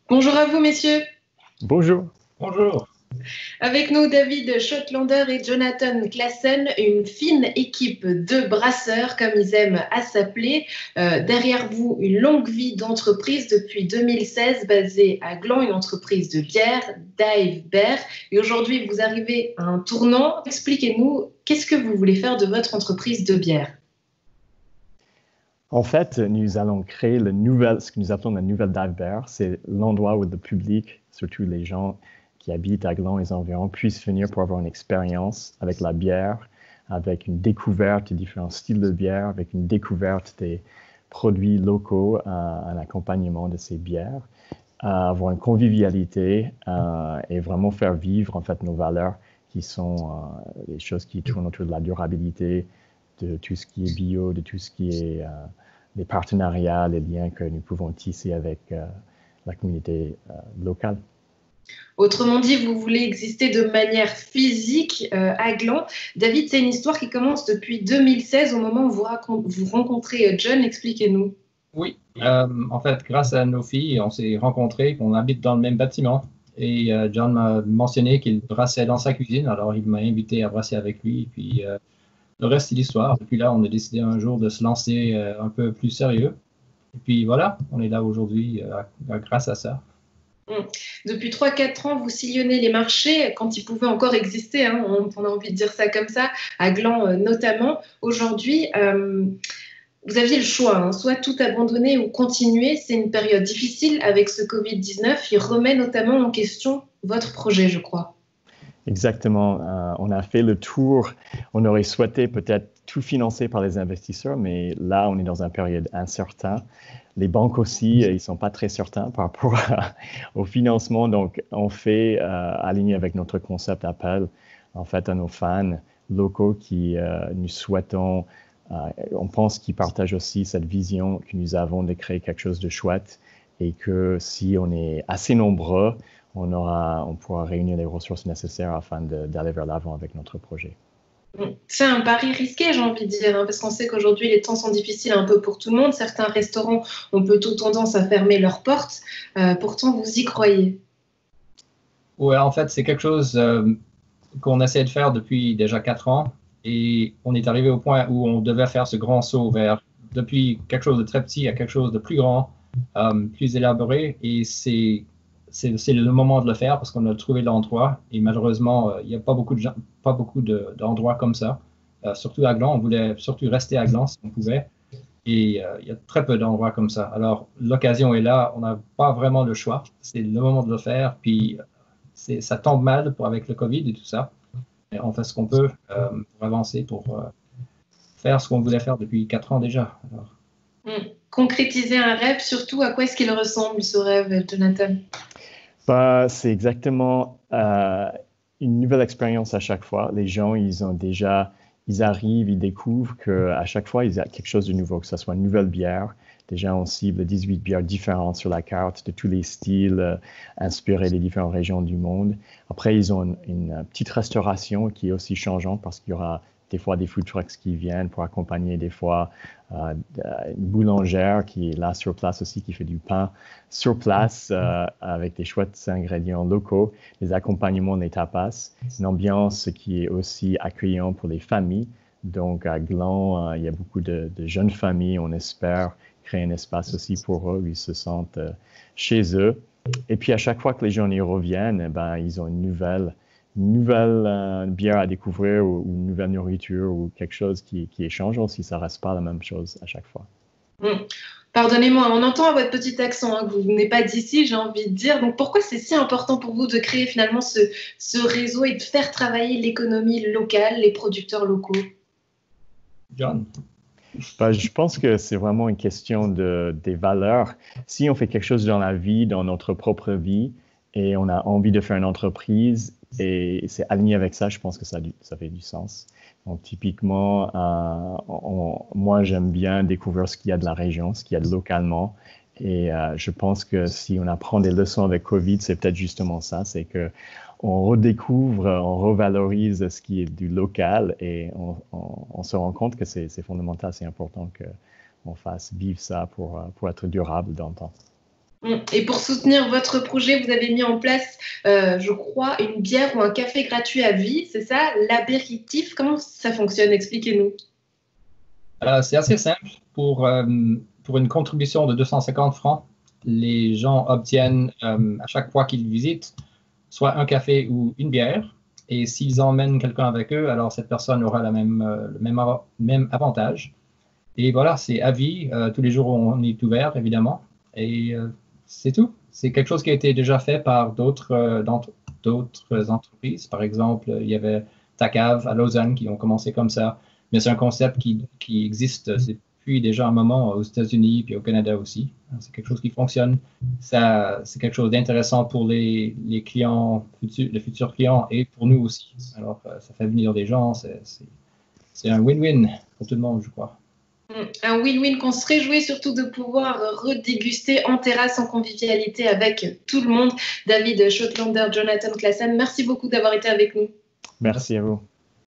Bonjour à vous, messieurs. Bonjour. Bonjour. Avec nous, David Schottlander et Jonathan Classen, une fine équipe de brasseurs, comme ils aiment à s'appeler. Derrière vous, une longue vie d'entreprise depuis 2016, basée à Gland, une entreprise de bière, Dive Beer. Et aujourd'hui, vous arrivez à un tournant. Expliquez-nous, qu'est-ce que vous voulez faire de votre entreprise de bière? En fait, nous allons créer ce que nous appelons la nouvelle Dive Beer. C'est l'endroit où le public, surtout les gens qui habitent à Gland et les environs, puissent venir pour avoir une expérience avec la bière, avec une découverte des différents styles de bière, avec une découverte des produits locaux, un accompagnement de ces bières, avoir une convivialité et vraiment faire vivre en fait nos valeurs qui sont les choses qui tournent autour de la durabilité, de tout ce qui est bio, de tout ce qui est les partenariats, les liens que nous pouvons tisser avec la communauté locale. Autrement dit, vous voulez exister de manière physique à Gland. David, c'est une histoire qui commence depuis 2016, au moment où vous rencontrez John. Expliquez-nous. Oui, en fait, grâce à nos filles, on s'est rencontrés, on habite dans le même bâtiment. Et John m'a mentionné qu'il brassait dans sa cuisine, alors il m'a invité à brasser avec lui. Et puis le reste, c'est l'histoire. Et puis là, on a décidé un jour de se lancer un peu plus sérieux. Et puis voilà, on est là aujourd'hui grâce à ça. Depuis 3-4 ans, vous sillonnez les marchés quand ils pouvaient encore exister, hein, on a envie de dire ça comme ça, à Gland notamment. Aujourd'hui, vous aviez le choix, hein, soit tout abandonner ou continuer. C'est une période difficile avec ce Covid-19. Il remet notamment en question votre projet, je crois. Exactement. On a fait le tour. On aurait souhaité peut-être tout financer par les investisseurs, mais là, on est dans une période incertaine. Les banques aussi, ils ne sont pas très certains par rapport au financement. Donc, on fait, aligné avec notre concept Appel, en fait, à nos fans locaux qui nous souhaitons, on pense qu'ils partagent aussi cette vision que nous avons de créer quelque chose de chouette et que si on est assez nombreux, on pourra réunir les ressources nécessaires afin d'aller vers l'avant avec notre projet. C'est un pari risqué, j'ai envie de dire, hein, parce qu'on sait qu'aujourd'hui, les temps sont difficiles un peu pour tout le monde. Certains restaurants ont plutôt tendance à fermer leurs portes. Pourtant, vous y croyez. Oui, en fait, c'est quelque chose qu'on essaie de faire depuis déjà 4 ans. Et on est arrivé au point où on devait faire ce grand saut vers, depuis quelque chose de très petit à quelque chose de plus grand, plus élaboré. Et c'est le moment de le faire parce qu'on a trouvé l'endroit. Et malheureusement, il n'y a pas beaucoup de gens, pas beaucoup d'endroits comme ça. Surtout à Gland, on voulait surtout rester à Gland si on pouvait. Et il y a très peu d'endroits comme ça. Alors, l'occasion est là. On n'a pas vraiment le choix. C'est le moment de le faire. Puis, ça tombe mal avec le COVID et tout ça. Mais on fait ce qu'on peut pour avancer, pour faire ce qu'on voulait faire depuis 4 ans déjà. Alors, Concrétiser un rêve, surtout, à quoi est-ce qu'il ressemble ce rêve, Jonathan? C'est exactement une nouvelle expérience à chaque fois. Les gens, ils arrivent, ils découvrent qu'à chaque fois, il y a quelque chose de nouveau, que ce soit une nouvelle bière. Déjà, on cible 18 bières différentes sur la carte, de tous les styles, inspirés des différentes régions du monde. Après, ils ont une petite restauration qui est aussi changeante parce qu'il y aura des fois des food trucks qui viennent pour accompagner des fois une boulangère qui est là sur place aussi, qui fait du pain sur place avec des chouettes ingrédients locaux, des accompagnements des tapas, une ambiance qui est aussi accueillante pour les familles. Donc à Gland, il y a beaucoup de jeunes familles, on espère créer un espace aussi pour eux où ils se sentent chez eux. Et puis à chaque fois que les gens y reviennent, ben, ils ont une nouvelle bière à découvrir ou une nouvelle nourriture ou quelque chose qui est changeant si ça reste pas la même chose à chaque fois. Pardonnez-moi, on entend à votre petit accent hein, que vous venez pas d'ici, j'ai envie de dire. Donc pourquoi c'est si important pour vous de créer finalement ce réseau et de faire travailler l'économie locale, les producteurs locaux? John? Ben, je pense que c'est vraiment une question des valeurs. Si on fait quelque chose dans la vie, dans notre propre vie, et on a envie de faire une entreprise, et c'est aligné avec ça, je pense que ça fait du sens. Donc, typiquement, moi, j'aime bien découvrir ce qu'il y a de la région, ce qu'il y a de localement. Et je pense que si on apprend des leçons avec COVID, c'est peut-être justement ça, c'est que on redécouvre, on revalorise ce qui est du local et on se rend compte que c'est fondamental, c'est important qu'on fasse vivre ça pour être durable dans le temps. Et pour soutenir votre projet, vous avez mis en place, je crois, une bière ou un café gratuit à vie, c'est ça, l'apéritif. Comment ça fonctionne? Expliquez-nous. C'est assez simple. Pour une contribution de 250 francs, les gens obtiennent à chaque fois qu'ils visitent soit un café ou une bière. Et s'ils emmènent quelqu'un avec eux, alors cette personne aura le même avantage. Et voilà, c'est à vie. Tous les jours, on est ouvert, évidemment. Et c'est tout. C'est quelque chose qui a été déjà fait par d'autres entreprises. Par exemple, il y avait Tacave à Lausanne qui ont commencé comme ça. Mais c'est un concept qui existe depuis déjà un moment aux États-Unis puis au Canada aussi. C'est quelque chose qui fonctionne. C'est quelque chose d'intéressant pour les clients, les futurs clients et pour nous aussi. Alors, ça fait venir des gens. C'est un win-win pour tout le monde, je crois. Un win-win qu'on se réjouit surtout de pouvoir redéguster en terrasse, en convivialité avec tout le monde. David Schottlaender, Jonathan Claassen, merci beaucoup d'avoir été avec nous. Merci à vous.